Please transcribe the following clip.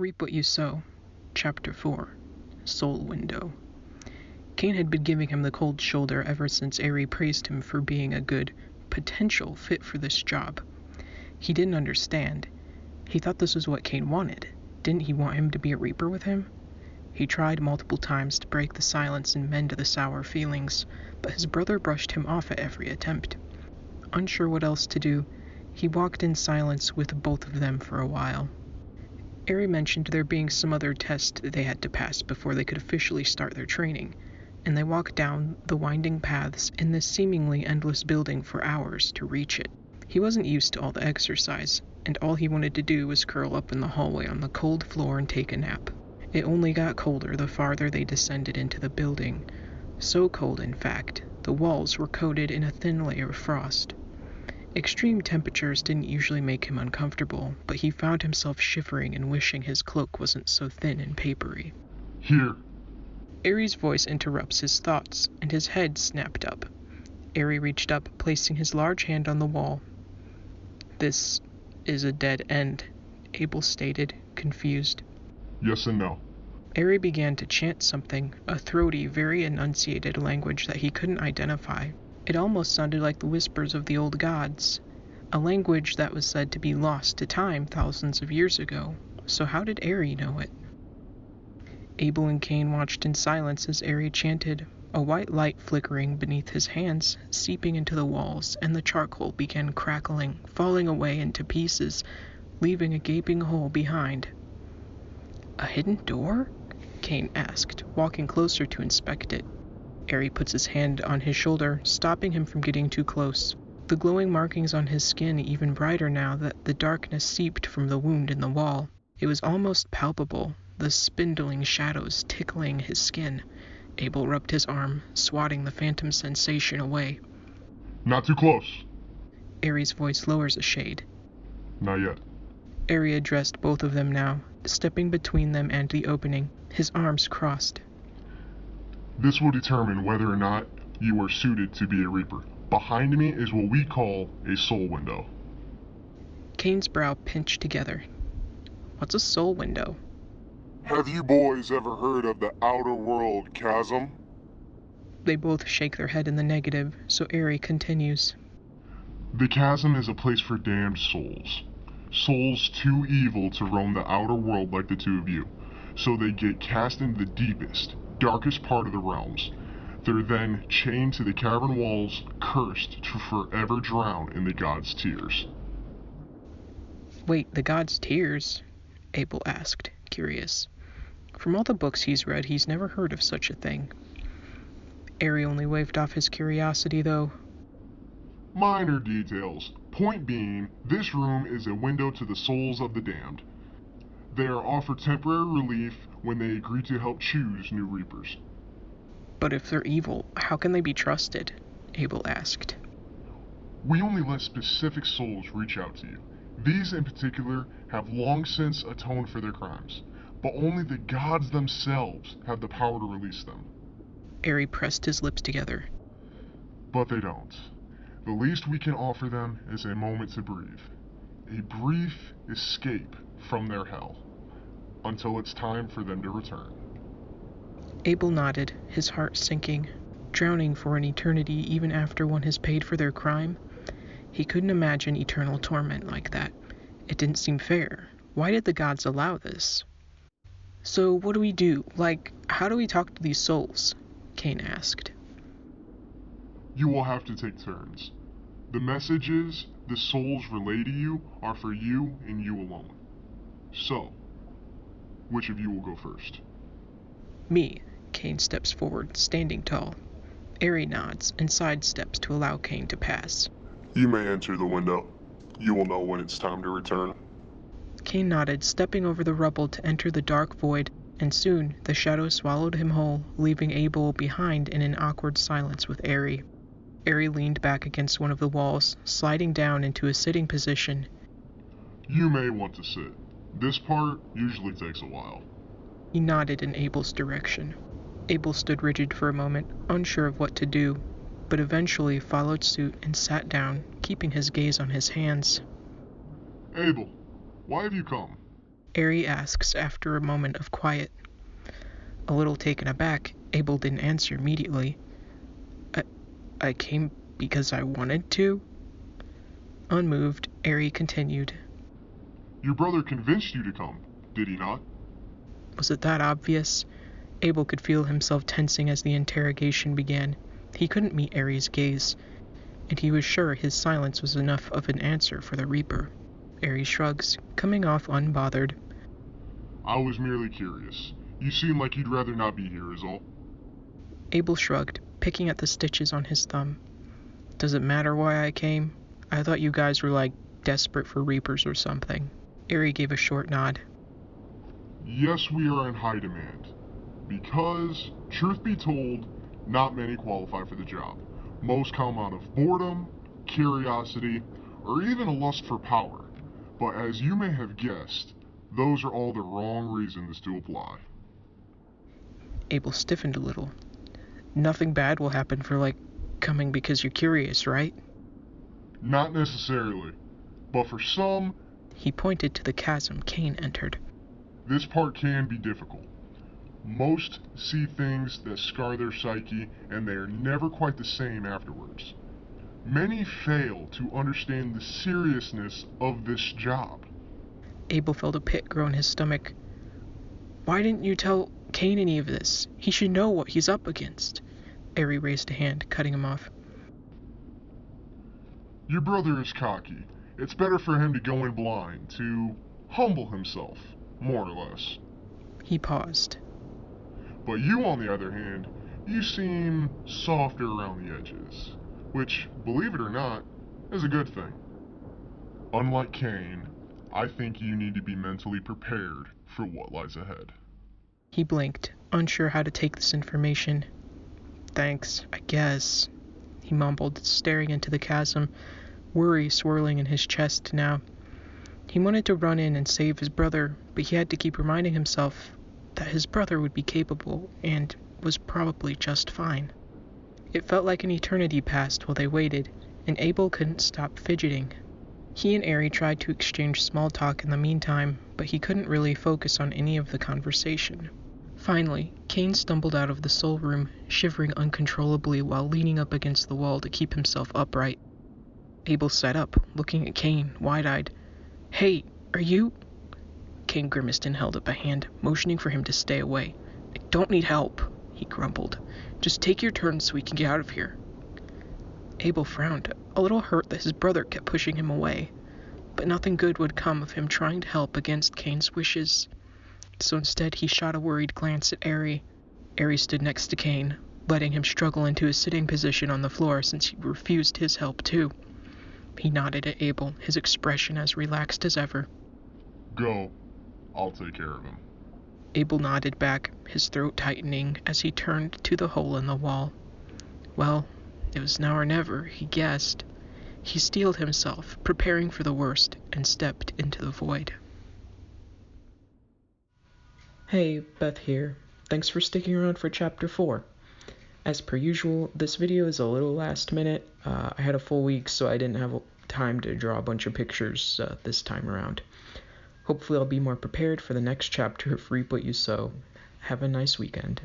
Reap What You Sow, Chapter 4, Soul Window. Cain had been giving him the cold shoulder ever since Ery praised him for being a good, potential fit for this job. He didn't understand. He thought this was what Cain wanted. Didn't he want him to be a reaper with him? He tried multiple times to break the silence and mend the sour feelings, but his brother brushed him off at every attempt. Unsure what else to do, he walked in silence with both of them for a while. Ery mentioned there being some other test they had to pass before they could officially start their training, and they walked down the winding paths in this seemingly endless building for hours to reach it. He wasn't used to all the exercise, and all he wanted to do was curl up in the hallway on the cold floor and take a nap. It only got colder the farther they descended into the building. So cold, in fact, the walls were coated in a thin layer of frost. Extreme temperatures didn't usually make him uncomfortable, but he found himself shivering and wishing his cloak wasn't so thin and papery. Here. Ery's voice interrupts his thoughts, and his head snapped up. Ery reached up, placing his large hand on the wall. This is a dead end, Abel stated, confused. Yes and no. Ery began to chant something, a throaty, very enunciated language that he couldn't identify. It almost sounded like the whispers of the old gods, a language that was said to be lost to time thousands of years ago. So how did Ery know it? Abel and Cain watched in silence as Ery chanted, a white light flickering beneath his hands, seeping into the walls, and the charcoal began crackling, falling away into pieces, leaving a gaping hole behind. A hidden door? Cain asked, walking closer to inspect it. Ery puts his hand on his shoulder, stopping him from getting too close. The glowing markings on his skin even brighter now that the darkness seeped from the wound in the wall. It was almost palpable, the spindling shadows tickling his skin. Abel rubbed his arm, swatting the phantom sensation away. Not too close. Ery's voice lowers a shade. Not yet. Ery addressed both of them now, stepping between them and the opening, his arms crossed. This will determine whether or not you are suited to be a reaper. Behind me is what we call a soul window. Cain's brow pinched together. What's a soul window? Have you boys ever heard of the outer world chasm? They both shake their head in the negative, so Ery continues. The chasm is a place for damned souls. Souls too evil to roam the outer world like the two of you. So they get cast into the deepest, darkest part of the realms. They're then chained to the cavern walls, cursed to forever drown in the gods' tears. Wait, the gods' tears? Abel asked, curious. From all the books he's read, he's never heard of such a thing. Ery only waved off his curiosity, though. Minor details. Point being, this room is a window to the souls of the damned. They are offered temporary relief when they agree to help choose new reapers. But if they're evil, how can they be trusted? Abel asked. We only let specific souls reach out to you. These in particular have long since atoned for their crimes, but only the gods themselves have the power to release them. Ery pressed his lips together. But they don't. The least we can offer them is a moment to breathe. A brief escape from their hell, until it's time for them to return. Abel nodded, his heart sinking. Drowning for an eternity even after one has paid for their crime? He couldn't imagine eternal torment like that. It didn't seem fair. Why did the gods allow this? So what do we do? Like, how do we talk to these souls? Cain asked. You will have to take turns. The messages the souls relay to you are for you and you alone. So, which of you will go first? Me. Cain steps forward, standing tall. Ery nods and sidesteps to allow Cain to pass. You may enter the window. You will know when it's time to return. Cain nodded, stepping over the rubble to enter the dark void, and soon the shadow swallowed him whole, leaving Abel behind in an awkward silence with Ery. Ery leaned back against one of the walls, sliding down into a sitting position. You may want to sit. This part usually takes a while. He nodded in Abel's direction. Abel stood rigid for a moment, unsure of what to do, but eventually followed suit and sat down, keeping his gaze on his hands. Abel, why have you come? Eri asks after a moment of quiet. A little taken aback, Abel didn't answer immediately. I came because I wanted to? Unmoved, Eri continued. Your brother convinced you to come, did he not? Was it that obvious? Abel could feel himself tensing as the interrogation began. He couldn't meet Eri's gaze, and he was sure his silence was enough of an answer for the Reaper. Eri shrugs, coming off unbothered. I was merely curious. You seem like you'd rather not be here, is all. Abel shrugged, picking at the stitches on his thumb. Does it matter why I came? I thought you guys were, desperate for Reapers or something. Eri gave a short nod. Yes, we are in high demand. Because, truth be told, not many qualify for the job. Most come out of boredom, curiosity, or even a lust for power. But as you may have guessed, those are all the wrong reasons to apply. Abel stiffened a little. Nothing bad will happen for, coming because you're curious, right? Not necessarily. But for some, He pointed to the chasm Kane entered. this part can be difficult. Most see things that scar their psyche, and they are never quite the same afterwards. Many fail to understand the seriousness of this job. Abel felt a pit grow in his stomach. Why didn't you tell Kane any of this? He should know what he's up against. Eri raised a hand, cutting him off. Your brother is cocky. It's better for him to go in blind, to humble himself, more or less. He paused. But you, on the other hand, you seem softer around the edges, which, believe it or not, is a good thing. Unlike Kane, I think you need to be mentally prepared for what lies ahead. He blinked, unsure how to take this information. Thanks, I guess, he mumbled, staring into the chasm, worry swirling in his chest now. He wanted to run in and save his brother, but he had to keep reminding himself that his brother would be capable and was probably just fine. It felt like an eternity passed while they waited, and Abel couldn't stop fidgeting. He and Eri tried to exchange small talk in the meantime, but he couldn't really focus on any of the conversation. Finally, Kane stumbled out of the soul room, shivering uncontrollably while leaning up against the wall to keep himself upright. Abel sat up, looking at Kane, wide-eyed. Hey, are you... Kane grimaced and held up a hand, motioning for him to stay away. I don't need help, he grumbled. Just take your turn so we can get out of here. Abel frowned, a little hurt that his brother kept pushing him away, but nothing good would come of him trying to help against Kane's wishes. So instead he shot a worried glance at Eri. Eri stood next to Kane, letting him struggle into a sitting position on the floor since he refused his help too. He nodded at Abel, his expression as relaxed as ever. Go. I'll take care of him. Abel nodded back, his throat tightening as he turned to the hole in the wall. Well, it was now or never, he guessed. He steeled himself, preparing for the worst, and stepped into the void. Hey, Beth here. Thanks for sticking around for Chapter 4. As per usual, this video is a little last minute. I had a full week, so I didn't have time to draw a bunch of pictures this time around. Hopefully I'll be more prepared for the next chapter of Reap What You Sow. Have a nice weekend.